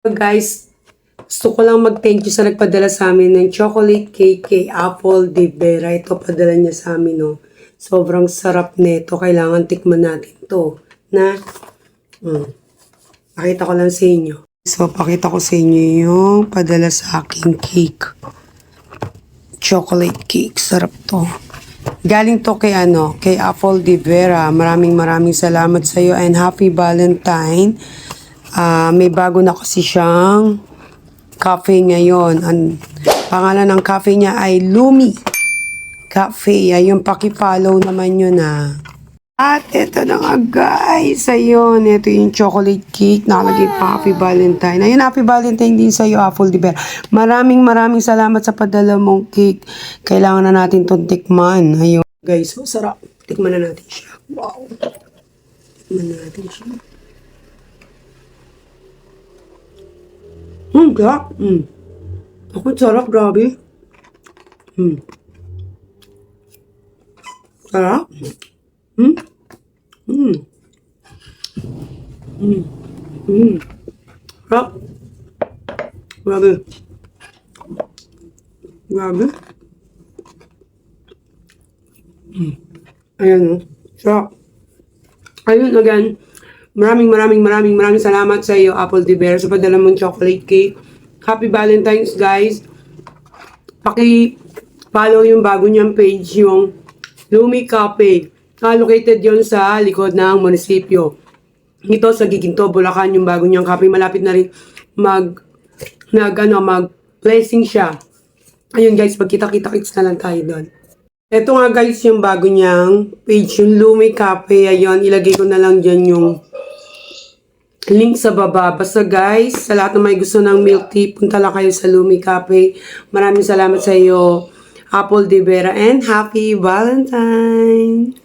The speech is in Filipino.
Guys, gusto ko lang mag-thank you sa nagpadala sa amin ng chocolate cake kay Apple de Vera. Ito padala niya sa amin, no. Sobrang sarap nito. Kailangan tikman natin to. Pakita ko lang sa inyo. So, pakita ko sa inyo yung padala sa aking cake. Chocolate cake. Sarap to. Galing to kay kay Apple de Vera. Maraming salamat sa iyo and happy Valentine. May bago na kasi siyang cafe ngayon. Ang pangalan ng cafe niya ay Lumi Cafe. Ayun, paki-follow naman yun At ito na nga guys. Ayun, ito yung chocolate cake. Nakalagay pa happy Valentine. Ayun, happy Valentine din sa iyo, Apple de Vera. Maraming salamat sa padala mong cake. Kailangan na natin itong tikman. Ayun. Guys, so sarap. Tikman na natin siya. Wow. Tikman na natin siya. Sarap. Ako, sarap. Grabe. Sarap. Sarap. Grabe. Grabe. Ayan, sarap. Ayun, again, maraming salamat sa iyo, Apple de Vera, sa padala mong chocolate cake. Happy Valentine's, guys. Paki-follow yung bago niyang page, yung Lumi Cafe. Located yon sa likod ng munisipyo. Ito sa Giginto, Bulacan, yung bago niyang cafe. Malapit na rin mag-blessing siya. Ayun, guys, magkita-kita-kits na lang tayo doon. Ito nga guys, yung bago niyang page, yung Lumi Cafe. Ayun, ilagay ko na lang dyan yung link sa baba. Basta guys, sa lahat na may gusto ng milk tea, punta lang kayo sa Lumi Cafe. Maraming salamat sa iyo, Apple de Vera, and happy Valentine!